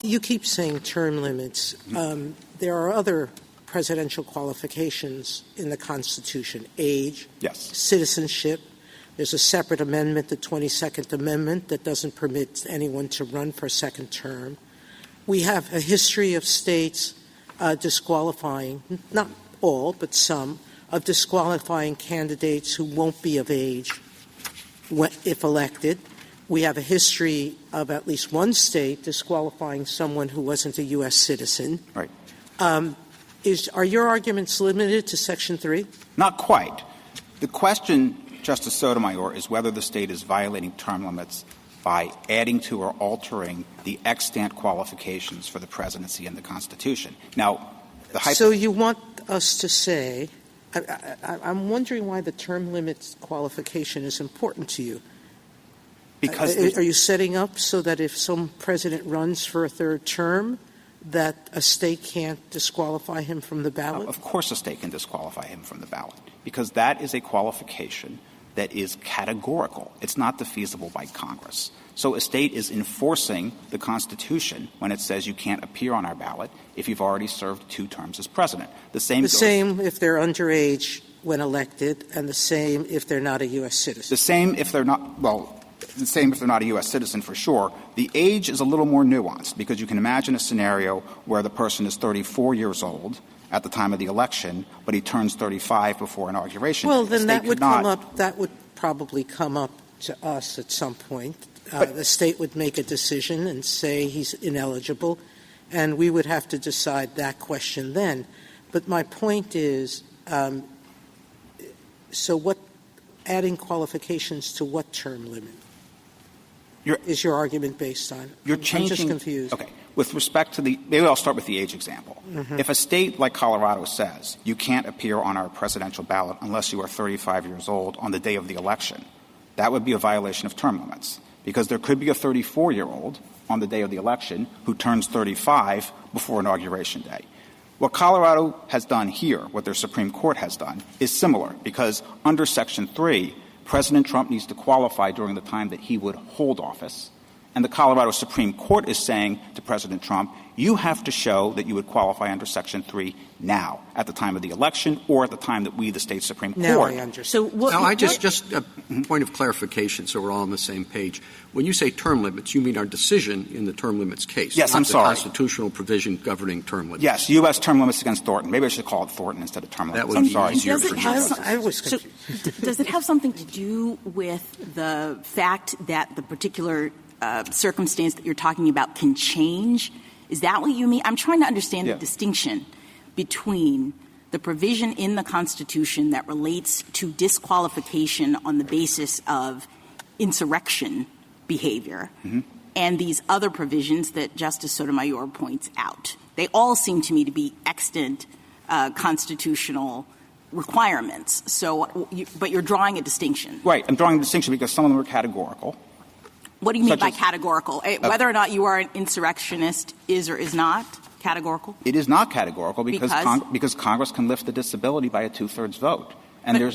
You keep saying term limits. There are other presidential qualifications in the Constitution: age, Yes. citizenship. There's a separate amendment, the 22nd Amendment, that doesn't permit anyone to run for a second term. We have a history of states disqualifying, not all, but some, of disqualifying candidates who won't be of age if elected. We have a history of at least one state disqualifying someone who wasn't a U.S. citizen. Right. Are your arguments limited to Section 3? Not quite. The question, Justice Sotomayor, is whether the state is violating term limits by adding to or altering the extant qualifications for the presidency in the Constitution. Now, so you want us to say, I'm wondering why the term limits qualification is important to you. Because are you setting up so that if some president runs for a third term, that a state can't disqualify him from the ballot? Of course a state can disqualify him from the ballot, because that is a qualification that is categorical. It's not defeasible by Congress. So a state is enforcing the Constitution when it says you can't appear on our ballot if you've already served 2 terms as president. The same if they're underage when elected, and the same if they're not a U.S. citizen. The same if they're not a U.S. citizen, for sure. The age is a little more nuanced, because you can imagine a scenario where the person is 34 years old at the time of the election, but he turns 35 before inauguration. Well, then that would probably come up to us at some point. The state would make a decision and say he's ineligible, and we would have to decide that question then. But my point is, adding qualifications to what term limit is your argument based on? I'm just confused. Okay. With respect to maybe I'll start with the age example. Mm-hmm. If a state like Colorado says you can't appear on our presidential ballot unless you are 35 years old on the day of the election, that would be a violation of term limits, because there could be a 34-year-old on the day of the election who turns 35 before Inauguration Day. What Colorado has done here, what their Supreme Court has done, is similar, because under Section 3, President Trump needs to qualify during the time that he would hold office. And the Colorado Supreme Court is saying to President Trump, you have to show that you would qualify under Section 3 now, at the time of the election, or at the time that we, the state Supreme Court. Now I understand. Just a point of clarification so we're all on the same page. When you say term limits, you mean our decision in the term limits case. Yes, not I'm sorry. The constitutional provision governing term limits. Yes, U.S. term limits against Thornton. Maybe I should call it Thornton instead of term limits. I'm sorry. Does it have something to do with the fact that the particular circumstance that you're talking about can change? Is that what you mean? I'm trying to understand the distinction between the provision in the Constitution that relates to disqualification on the basis of insurrection behavior and these other provisions that Justice Sotomayor points out. They all seem to me to be extant constitutional requirements. But you're drawing a distinction. Right. I'm drawing a distinction because some of them are categorical. What do you mean by categorical? Whether or not you are an insurrectionist is or is not categorical? It is not categorical because Congress can lift the disability by a 2/3 vote.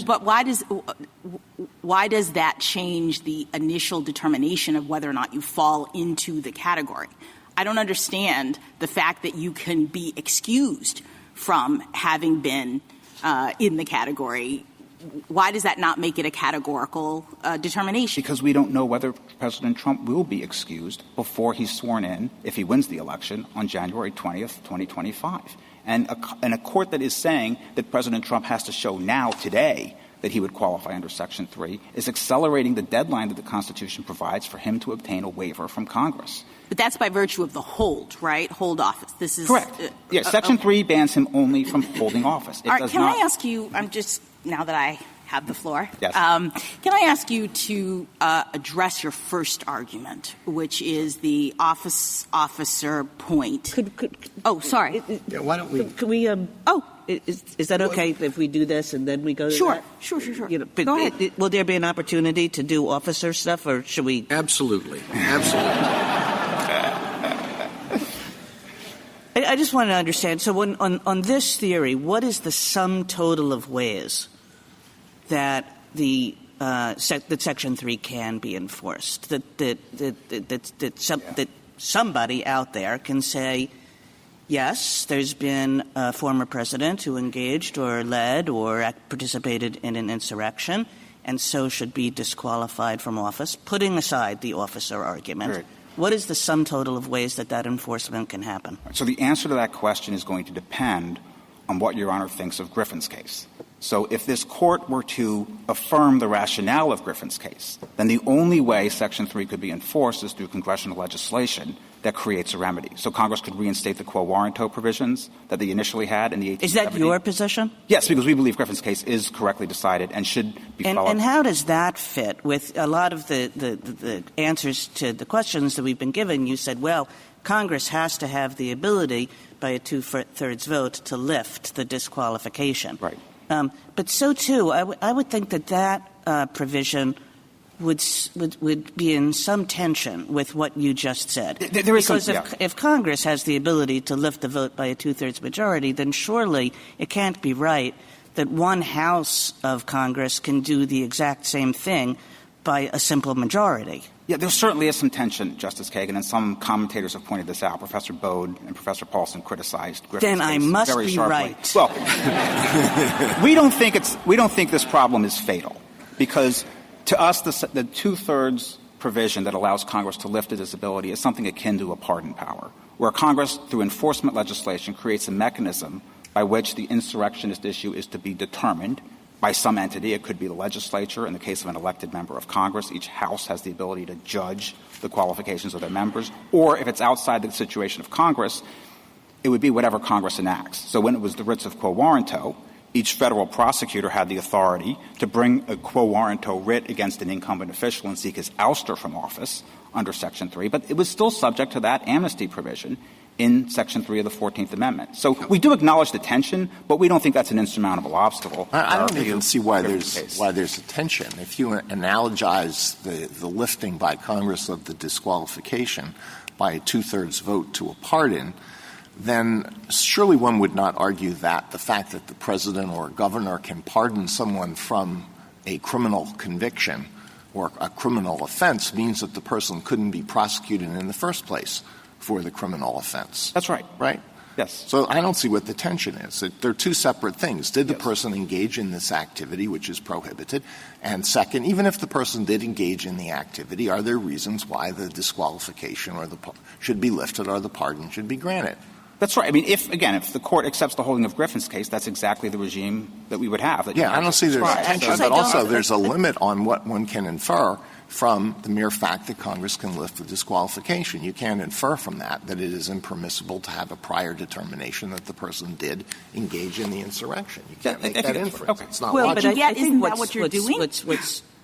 But why does that change the initial determination of whether or not you fall into the category? I don't understand the fact that you can be excused from having been in the category. Why does that not make it a categorical determination? Because we don't know whether President Trump will be excused before he's sworn in, if he wins the election, on January 20th, 2025. And a court that is saying that President Trump has to show now, today, that he would qualify under Section 3 is accelerating the deadline that the Constitution provides for him to obtain a waiver from Congress. But that's by virtue of the hold, right? Hold office. This is correct. Section 3 bans him only from holding office. All right, I ask you, now that I have the floor, yes. Can I ask you to address your first argument, which is the officer point? Sorry. Yeah, why don't we? Could we? Is that okay if we do this and then we go to Sure. that? Sure. Go ahead. Will there be an opportunity to do officer stuff, or should we? Absolutely. I just want to understand. So on this theory, what is the sum total of ways that that Section 3 can be enforced? That somebody out there can say, yes, there's been a former president who engaged or led or participated in an insurrection and so should be disqualified from office, putting aside the officer argument. Right. What is the sum total of ways that enforcement can happen? So the answer to that question is going to depend on what Your Honor thinks of Griffin's case. So if this Court were to affirm the rationale of Griffin's case, then the only way Section 3 could be enforced is through congressional legislation that creates a remedy. So Congress could reinstate the quo warranto provisions that they initially had in the 1870s. Is that your position? Yes, because we believe Griffin's case is correctly decided and should be followed. And how does that fit with a lot of the answers to the questions that we've been given? You said, well, Congress has to have the ability by a 2/3 vote to lift the disqualification. Right. But so, too, I would think that provision would be in some tension with what you just said. There is because if Congress has the ability to lift the vote by a 2/3 majority, then surely it can't be right that one house of Congress can do the exact same thing by a simple majority. Yeah, there certainly is some tension, Justice Kagan, and some commentators have pointed this out. Professor Bode and Professor Paulson criticized Griffin's Then I case must very be sharply. right. Well, we don't think this problem is fatal because to us the 2/3 provision that allows Congress to lift a disability is something akin to a pardon power, where Congress, through enforcement legislation, creates a mechanism by which the insurrectionist issue is to be determined by some entity. It could be the legislature. In the case of an elected member of Congress, each house has the ability to judge the qualifications of their members. Or if it's outside the situation of Congress, it would be whatever Congress enacts. So when it was the writs of quo warranto, each federal prosecutor had the authority to bring a quo warranto writ against an incumbent official and seek his ouster from office under Section 3. But it was still subject to that amnesty provision in Section 3 of the 14th Amendment. So we do acknowledge the tension, but we don't think that's an insurmountable obstacle. I don't even see why there's a tension. If you analogize the lifting by Congress of the disqualification by a 2/3 vote to a pardon, then surely one would not argue that the fact that the president or governor can pardon someone from a criminal conviction or a criminal offense means that the person couldn't be prosecuted in the first place for the criminal offense. That's right. Right? Yes. So I don't see what the tension is. They're two separate things. Did the person engage in this activity, which is prohibited? And second, even if the person did engage in the activity, are there reasons why the disqualification should be lifted or the pardon should be granted? That's right. I mean, if the Court accepts the holding of Griffin's case, that's exactly the regime that we would have. I don't see there's a tension, but also there's a limit on what one can infer from the mere fact that Congress can lift the disqualification. You can't infer from that it is impermissible to have a prior determination that the person did engage in the insurrection. You can't make that inference. Okay. It's not well, logical. but yet, isn't that what you're doing?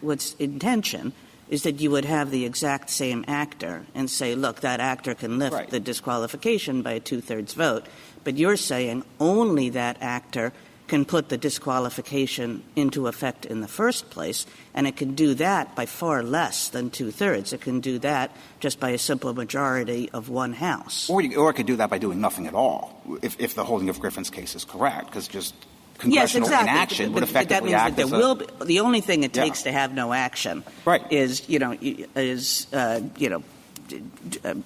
What's in tension is that you would have the exact same actor and say, look, that actor can lift the disqualification by a 2/3 vote. But you're saying only that actor can put the disqualification into effect in the first place, and it can do that by far less than 2/3. It can do that just by a simple majority of one house. Or it could do that by doing nothing at all, if the holding of Griffin's case is correct, because just congressional inaction would effectively act as the only thing it takes to have no action is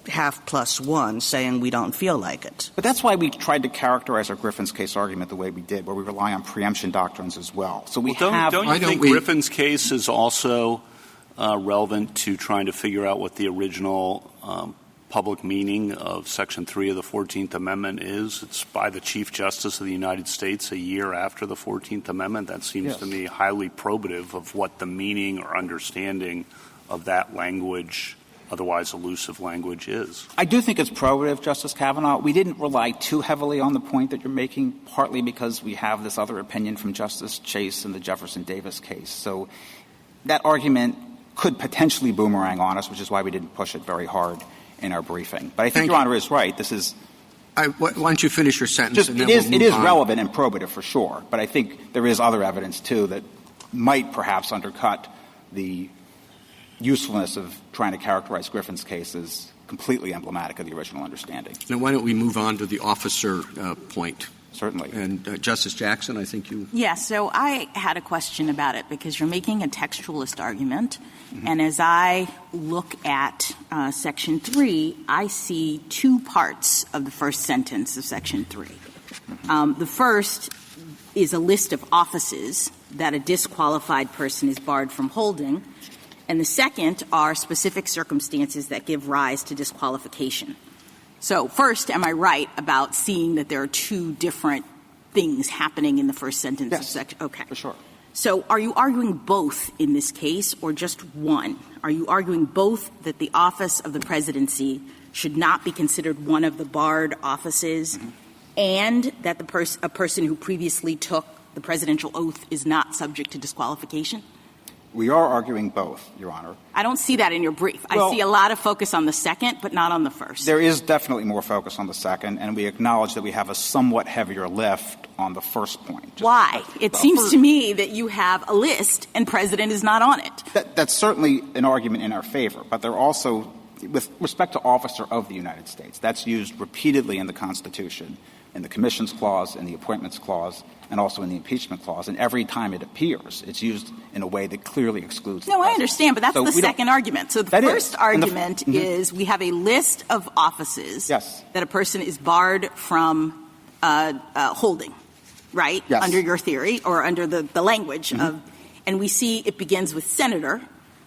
half plus one saying we don't feel like it. But that's why we tried to characterize our Griffin's case argument the way we did, where we rely on preemption doctrines as well. So don't you think Griffin's case is also relevant to trying to figure out what the original public meaning of Section 3 of the 14th Amendment is? It's by the Chief Justice of the United States a year after the 14th Amendment. That seems to me highly probative of what the meaning or understanding of that language, otherwise elusive language, is. I do think it's probative, Justice Kavanaugh. We didn't rely too heavily on the point that you're making, partly because we have this other opinion from Justice Chase in the Jefferson Davis case. So that argument could potentially boomerang on us, which is why we didn't push it very hard in our briefing. But I think Your Honor is right. This is why don't you finish your sentence? it is relevant and probative for sure. But I think there is other evidence, too, that might perhaps undercut the usefulness of trying to characterize Griffin's case as completely emblematic of the original understanding. Now, why don't we move on to the officer point? Certainly. And Justice Jackson, I think you... Yeah, so I had a question about it because you're making a textualist argument. Mm-hmm. And as I look at Section 3, I see two parts of the first sentence of Section 3. The first is a list of offices that a disqualified person is barred from holding. And the second are specific circumstances that give rise to disqualification. So first, am I right about seeing that there are two different things happening in the first sentence of section? Okay. For sure. So are you arguing both in this case or just one? Are you arguing both that the office of the presidency should not be considered one of the barred offices and that a person who previously took the presidential oath is not subject to disqualification? We are arguing both, Your Honor. I don't see that in your brief. Well, I see a lot of focus on the second, but not on the first. There is definitely more focus on the second, and we acknowledge that we have a somewhat heavier lift on the first point. Why? It seems to me that you have a list and president is not on it. That's certainly an argument in our favor, but they're also, with respect to officer of the United States, that's used repeatedly in the Constitution, in the Commissions Clause, in the Appointments Clause, and also in the Impeachment Clause. And every time it appears, it's used in a way that clearly excludes No, I understand, but that's the second argument. So the first argument is we have a list of offices that a person is barred from holding, right? Yes. Under your theory or under the language of, and we see it begins with senator,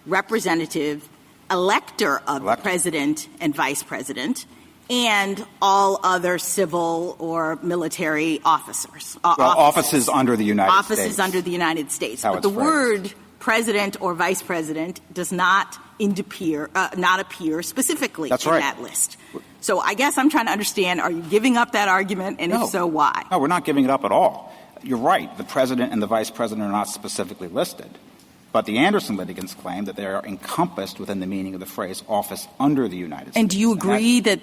representative, elector of the president and vice president, and all other civil or military officers. Offices under the United States. Offices under the United States. But the word president or vice president does not appear specifically in that list. So I guess I'm trying to understand, are you giving up that argument, and if so, why? No, we're not giving it up at all. You're right. The president and the vice president are not specifically listed. But the Anderson litigants claim that they are encompassed within the meaning of the phrase office under the United States. And do you agree that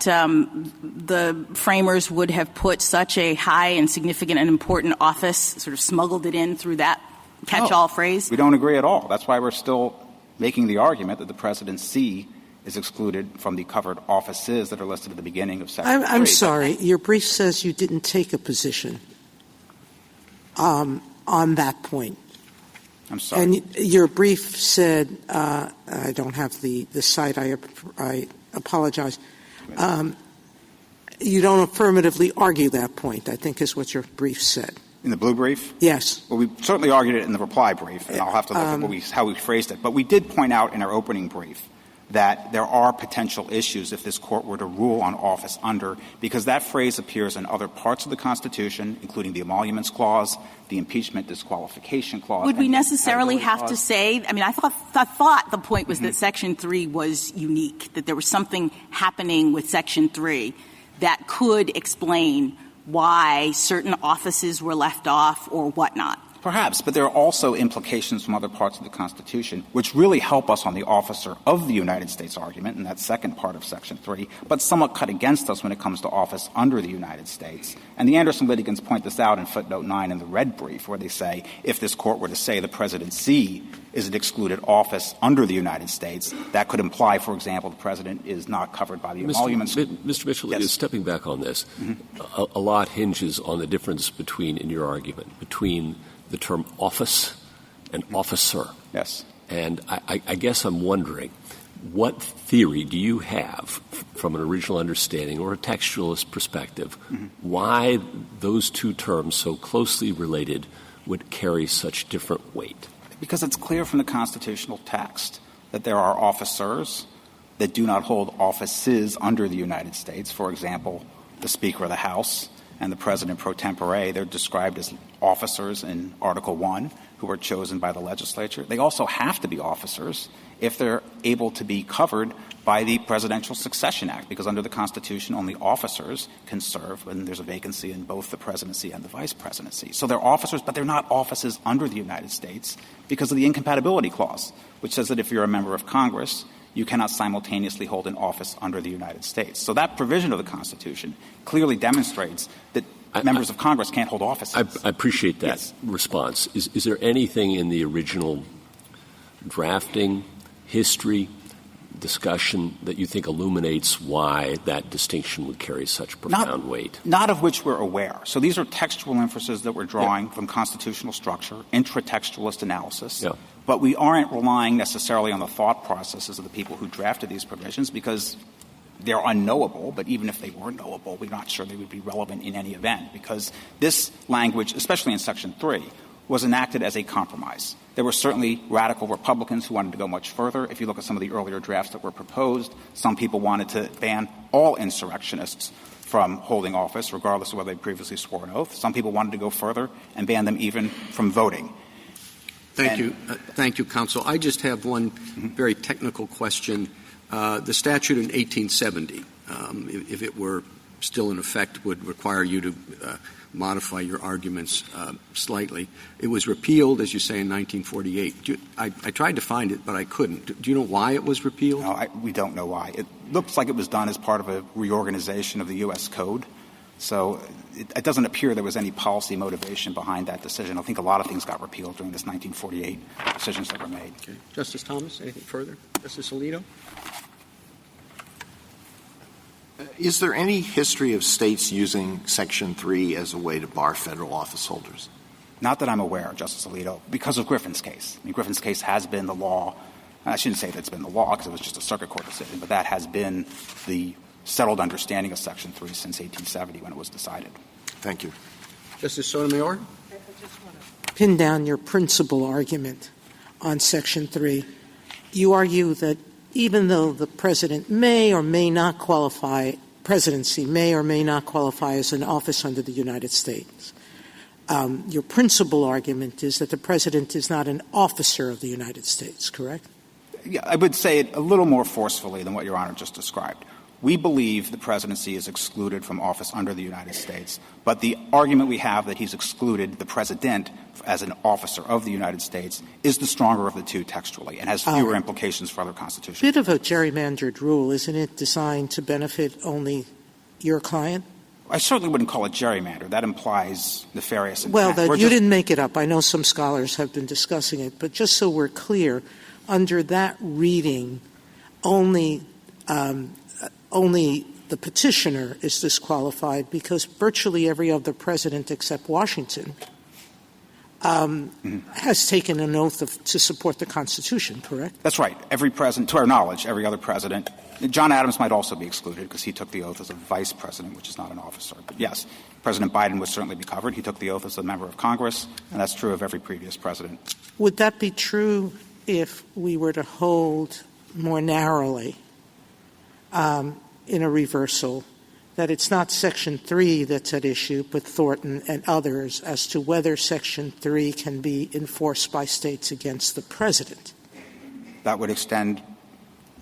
the framers would have put such a high and significant and important office, sort of smuggled it in through that catch-all phrase? We don't agree at all. That's why we're still making the argument that the presidency is excluded from the covered offices that are listed at the beginning of Section 3. I'm sorry. Your brief says you didn't take a position on that point. I'm sorry. And your brief said, I don't have the site, I apologize. You don't affirmatively argue that point, I think is what your brief said. In the blue brief? Yes. Well, we certainly argued it in the reply brief, and I'll have to look at how we phrased it. But we did point out in our opening brief that there are potential issues if this court were to rule on office under, because that phrase appears in other parts of the Constitution, including the Emoluments Clause, the Impeachment Disqualification Clause. Would we necessarily have to say, I mean, I thought the point was that Section 3 was unique, that there was something happening with Section 3 that could explain why certain offices were left off or whatnot. Perhaps, but there are also implications from other parts of the Constitution which really help us on the officer of the United States argument, in that second part of Section 3, but somewhat cut against us when it comes to office under the United States. And the Anderson litigants point this out in footnote 9 in the red brief, where they say if this court were to say the presidency is an excluded office under the United States, that could imply, for example, the president is not covered by the emoluments. Mr. Mitchell, yes. Stepping back on this, a lot hinges on the difference between, in your argument, between the term office and officer. Yes. And I guess I'm wondering, what theory do you have from an original understanding or a textualist perspective why those two terms so closely related would carry such different weight? Because it's clear from the constitutional text that there are officers that do not hold offices under the United States. For example, the Speaker of the House and the President pro tempore, they're described as officers in Article 1 who are chosen by the legislature. They also have to be officers if they're able to be covered by the Presidential Succession Act, because under the Constitution, only officers can serve when there's a vacancy in both the presidency and the vice presidency. So they're officers, but they're not offices under the United States because of the Incompatibility Clause, which says that if you're a member of Congress, you cannot simultaneously hold an office under the United States. So that provision of the Constitution clearly demonstrates that members of Congress can't hold offices. I appreciate that response. Is there anything in the original drafting history discussion that you think illuminates why that distinction would carry such profound weight? Not of which we're aware. So these are textual inferences that we're drawing from constitutional structure, intratextualist analysis. Yeah. But we aren't relying necessarily on the thought processes of the people who drafted these provisions because they're unknowable, but even if they were knowable, we're not sure they would be relevant in any event because this language, especially in Section 3, was enacted as a compromise. There were certainly radical Republicans who wanted to go much further. If you look at some of the earlier drafts that were proposed, some people wanted to ban all insurrectionists from holding office, regardless of whether they previously swore an oath. Some people wanted to go further and ban them even from voting. Thank you. Thank you, counsel. I just have one very technical question. The statute in 1870, if it were still in effect, would require you to modify your arguments slightly. It was repealed, as you say, in 1948. I tried to find it, but I couldn't. Do you know why it was repealed? No, we don't know why. It looks like it was done as part of a reorganization of the U.S. Code. So it doesn't appear there was any policy motivation behind that decision. I think a lot of things got repealed during this 1948 decisions that were made. Okay. Justice Thomas, anything further? Justice Alito? Is there any history of states using Section 3 as a way to bar federal office holders? Not that I'm aware, Justice Alito, because of Griffin's case. I mean, Griffin's case has been the law. I shouldn't say that it's been the law because it was just a circuit court decision, but that has been the settled understanding of Section 3 since 1870 when it was decided. Thank you. Justice Sotomayor? I just want to pin down your principal argument on Section 3. You argue that even though the president may or may not qualify, presidency may or may not qualify as an office under the United States, your principal argument is that the president is not an officer of the United States, correct? Yeah, I would say it a little more forcefully than what Your Honor just described. We believe the presidency is excluded from office under the United States, but the argument we have that he's excluded the president as an officer of the United States is the stronger of the two textually and has fewer implications for other constitutions. Bit of a gerrymandered rule, isn't it, designed to benefit only your client? I certainly wouldn't call it gerrymander. That implies nefarious intent. Well, you didn't make it up. I know some scholars have been discussing it, but just so we're clear, under that reading, only the petitioner is disqualified because virtually every other president except Washington has taken an oath to support the Constitution, correct? That's right. Every president, to our knowledge, every other president. John Adams might also be excluded because he took the oath as a vice president, which is not an officer. But yes, President Biden would certainly be covered. He took the oath as a member of Congress, and that's true of every previous president. Would that be true if we were to hold more narrowly in a reversal that it's not Section 3 that's at issue, but Thornton and others as to whether Section 3 can be enforced by states against the president? That would extend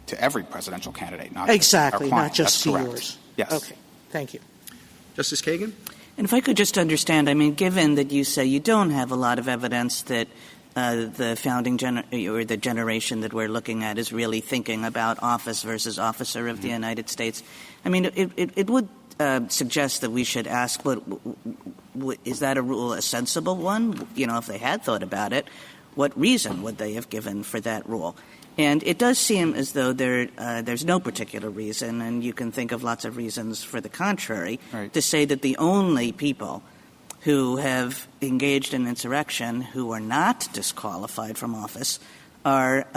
to every presidential candidate, not exactly, just our client. Not just That's to correct. yours. Yes. Okay. Thank you. Justice Kagan? And if I could just understand, I mean, given that you say you don't have a lot of evidence that the founding or the generation that we're looking at is really thinking about office versus officer of the United States. I mean, it would suggest that we should ask, is that a sensible one? You know, if they had thought about it, what reason would they have given for that rule? And it does seem as though there's no particular reason, and you can think of lots of reasons for the contrary, right, to say that the only people who have engaged in insurrection who are not disqualified from office are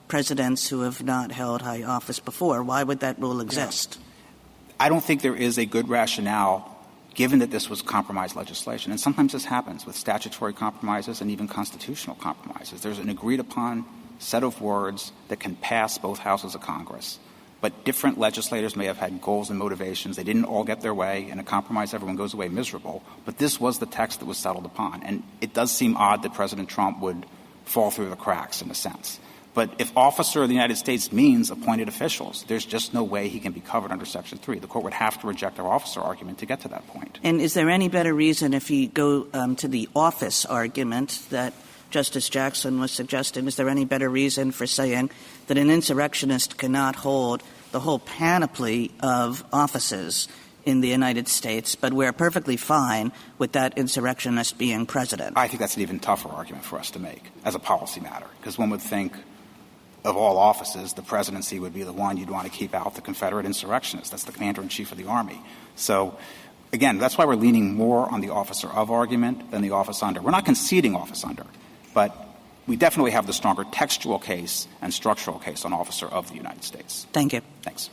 presidents who have not held high office before. Why would that rule exist? I don't think there is a good rationale, given that this was compromise legislation. And sometimes this happens with statutory compromises and even constitutional compromises. There's an agreed-upon set of words that can pass both houses of Congress. But different legislators may have had goals and motivations. They didn't all get their way. In a compromise, everyone goes away miserable. But this was the text that was settled upon. And it does seem odd that President Trump would fall through the cracks, in a sense. But if officer of the United States means appointed officials, there's just no way he can be covered under Section 3. The Court would have to reject our officer argument to get to that point. And is there any better reason, if you go to the office argument that Justice Jackson was suggesting, is there any better reason for saying that an insurrectionist cannot hold the whole panoply of offices in the United States, but we're perfectly fine with that insurrectionist being president? I think that's an even tougher argument for us to make as a policy matter, because one would think of all offices, the presidency would be the one you'd want to keep out the Confederate insurrectionists. That's the commander-in-chief of the Army. So, again, that's why we're leaning more on the officer of argument than the office under. We're not conceding office under, but we definitely have the stronger textual case and structural case on officer of the United States. Thank you. Thanks.